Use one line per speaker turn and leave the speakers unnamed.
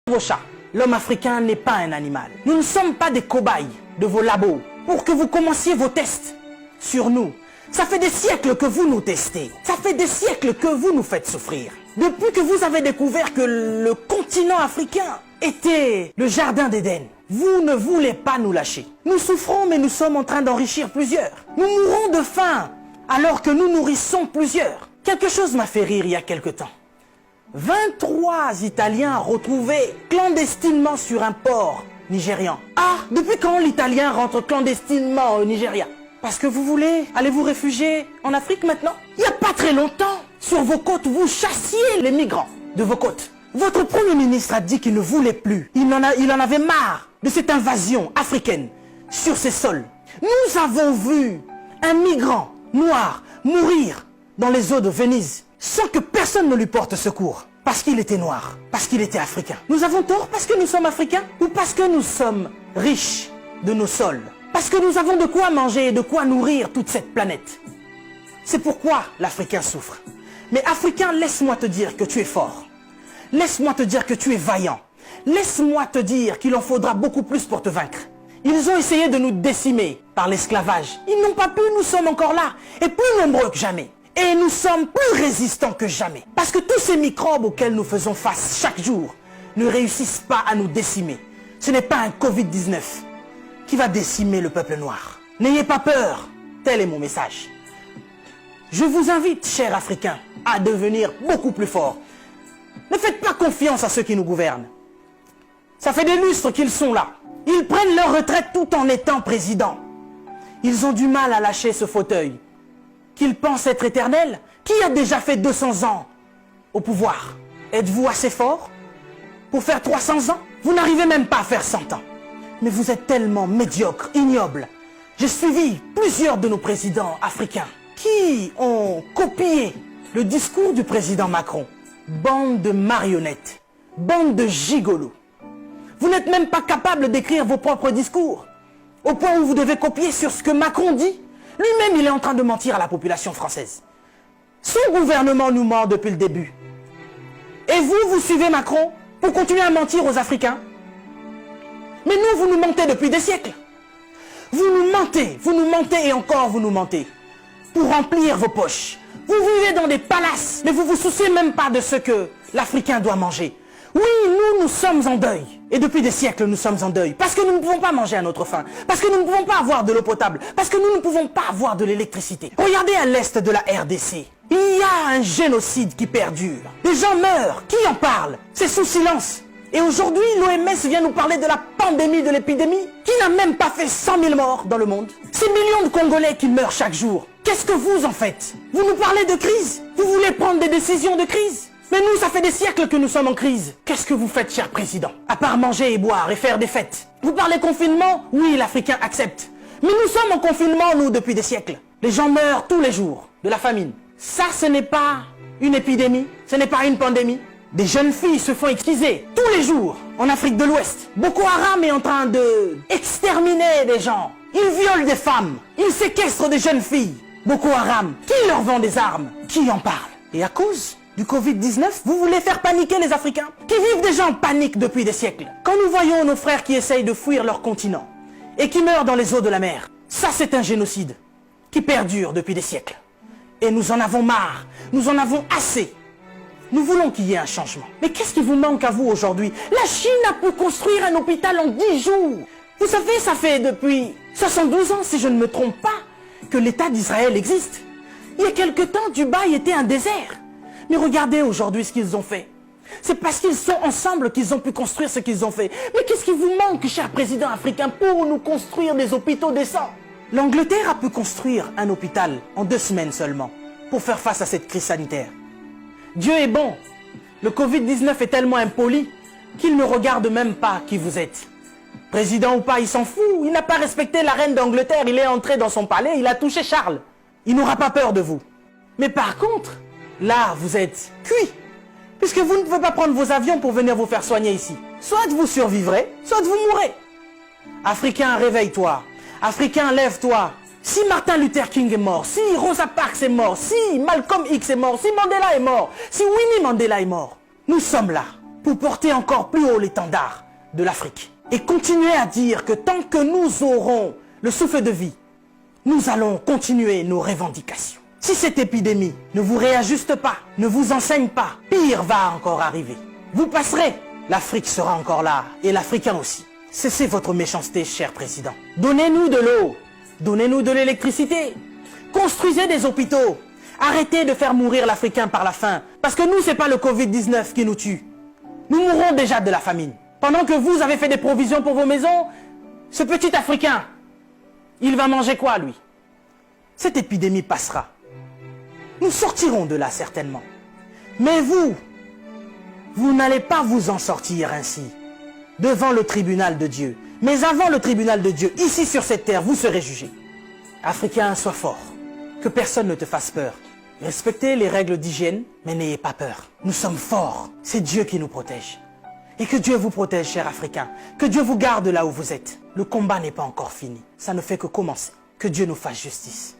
Vos chats. L'homme africain n'est pas un animal. Nous ne sommes pas des cobayes de vos labos pour que vous commenciez vos tests sur nous. Ça fait des siècles que vous nous testez. Ça fait des siècles que vous nous faites souffrir. Depuis que vous avez découvert que le continent africain était le jardin d'Éden, vous ne voulez pas nous lâcher. Nous souffrons, mais nous sommes en train d'enrichir plusieurs. Nous mourrons de faim alors que nous nourrissons plusieurs. Quelque chose m'a fait rire il y a quelque temps. 23 Italiens retrouvés clandestinement sur un port nigérian. Ah, depuis quand l'Italien rentre clandestinement au Nigeria? Parce que vous voulez aller vous réfugier en Afrique maintenant? Il n'y a pas très longtemps, sur vos côtes, vous chassiez les migrants de vos côtes. Votre Premier ministre a dit qu'il ne voulait plus. Il en avait marre de cette invasion africaine sur ses sols. Nous avons vu un migrant noir mourir dans les eaux de Venise sans que personne ne lui porte secours. Parce qu'il était noir, parce qu'il était africain. Nous avons tort parce que nous sommes africains ou parce que nous sommes riches de nos sols? Parce que nous avons de quoi manger et de quoi nourrir toute cette planète. C'est pourquoi l'Africain souffre. Mais Africain, laisse-moi te dire que tu es fort. Laisse-moi te dire que tu es vaillant. Laisse-moi te dire qu'il en faudra beaucoup plus pour te vaincre. Ils ont essayé de nous décimer par l'esclavage. Ils n'ont pas pu, nous sommes encore là. Et plus nombreux que jamais. Et nous sommes plus résistants que jamais. Parce que tous ces microbes auxquels nous faisons face chaque jour ne réussissent pas à nous décimer. Ce n'est pas un Covid-19 qui va décimer le peuple noir. N'ayez pas peur, tel est mon message. Je vous invite, chers Africains, à devenir beaucoup plus forts. Ne faites pas confiance à ceux qui nous gouvernent. Ça fait des lustres qu'ils sont là. Ils prennent leur retraite tout en étant présidents. Ils ont du mal à lâcher ce fauteuil qu'ils pensent être éternel. Qui a déjà fait 200 ans au pouvoir? Êtes-vous assez fort pour faire 300 ans? Vous n'arrivez même pas à faire 100 ans. Mais vous êtes tellement médiocre, ignoble. J'ai suivi plusieurs de nos présidents africains qui ont copié le discours du président Macron. Bande de marionnettes, bande de gigolos. Vous n'êtes même pas capable d'écrire vos propres discours, au point où vous devez copier sur ce que Macron dit. Lui-même, il est en train de mentir à la population française. Son gouvernement nous ment depuis le début. Et vous, vous suivez Macron pour continuer à mentir aux Africains? Mais nous, vous nous mentez depuis des siècles. Vous nous mentez et encore vous nous mentez. Pour remplir vos poches. Vous vivez dans des palaces, mais vous vous souciez même pas de ce que l'Africain doit manger. Oui, nous sommes en deuil. Et depuis des siècles, nous sommes en deuil. Parce que nous ne pouvons pas manger à notre faim. Parce que nous ne pouvons pas avoir de l'eau potable. Parce que nous ne pouvons pas avoir de l'électricité. Regardez à l'est de la RDC. Il y a un génocide qui perdure. Des gens meurent. Qui en parle? C'est sous silence. Et aujourd'hui, l'OMS vient nous parler de la pandémie, de l'épidémie, qui n'a même pas fait 100 000 morts dans le monde. Ces millions de Congolais qui meurent chaque jour. Qu'est-ce que vous en faites? Vous nous parlez de crise? Vous voulez prendre des décisions de crise? Mais nous, ça fait des siècles que nous sommes en crise. Qu'est-ce que vous faites, cher président? À part manger et boire et faire des fêtes. Vous parlez confinement? Oui, l'Africain accepte. Mais nous sommes en confinement, nous, depuis des siècles. Les gens meurent tous les jours de la famine. Ça, ce n'est pas une épidémie. Ce n'est pas une pandémie. Des jeunes filles se font exciser tous les jours en Afrique de l'Ouest. Boko Haram est en train de exterminer des gens. Ils violent des femmes. Ils séquestrent des jeunes filles. Boko Haram, qui leur vend des armes? Qui en parle? Et à cause du Covid-19, vous voulez faire paniquer les Africains qui vivent déjà en panique depuis des siècles. Quand nous voyons nos frères qui essayent de fuir leur continent et qui meurent dans les eaux de la mer, ça c'est un génocide qui perdure depuis des siècles. Et nous en avons marre, nous en avons assez. Nous voulons qu'il y ait un changement. Mais qu'est-ce qui vous manque à vous aujourd'hui? La Chine a pu construire un hôpital en 10 jours. Vous savez, ça fait depuis 72 ans, si je ne me trompe pas, que l'État d'Israël existe. Il y a quelque temps, Dubaï était un désert. Mais regardez aujourd'hui ce qu'ils ont fait. C'est parce qu'ils sont ensemble qu'ils ont pu construire ce qu'ils ont fait. Mais qu'est-ce qui vous manque, cher président africain, pour nous construire des hôpitaux décents? L'Angleterre a pu construire un hôpital en 2 semaines seulement pour faire face à cette crise sanitaire. Dieu est bon. Le Covid-19 est tellement impoli qu'il ne regarde même pas qui vous êtes. Président ou pas, il s'en fout. Il n'a pas respecté la reine d'Angleterre. Il est entré dans son palais, il a touché Charles. Il n'aura pas peur de vous. Mais par contre, là, vous êtes cuit. Puisque vous ne pouvez pas prendre vos avions pour venir vous faire soigner ici. Soit vous survivrez, soit vous mourrez. Africain, réveille-toi. Africain, lève-toi. Si Martin Luther King est mort, si Rosa Parks est mort, si Malcolm X est mort, si Mandela est mort, si Winnie Mandela est mort, nous sommes là pour porter encore plus haut l'étendard de l'Afrique. Et continuer à dire que tant que nous aurons le souffle de vie, nous allons continuer nos revendications. Si cette épidémie ne vous réajuste pas, ne vous enseigne pas, pire va encore arriver. Vous passerez, l'Afrique sera encore là, et l'Africain aussi. Cessez votre méchanceté, cher président. Donnez-nous de l'eau, donnez-nous de l'électricité, construisez des hôpitaux, arrêtez de faire mourir l'Africain par la faim, parce que nous, c'est pas le Covid-19 qui nous tue. Nous mourrons déjà de la famine. Pendant que vous avez fait des provisions pour vos maisons, ce petit Africain, il va manger quoi, lui? Cette épidémie passera. Nous sortirons de là, certainement. Mais vous n'allez pas vous en sortir ainsi, devant le tribunal de Dieu. Mais avant le tribunal de Dieu, ici sur cette terre, vous serez jugés. Africain, sois fort. Que personne ne te fasse peur. Respectez les règles d'hygiène, mais n'ayez pas peur. Nous sommes forts. C'est Dieu qui nous protège. Et que Dieu vous protège, chers Africains. Que Dieu vous garde là où vous êtes. Le combat n'est pas encore fini. Ça ne fait que commencer. Que Dieu nous fasse justice.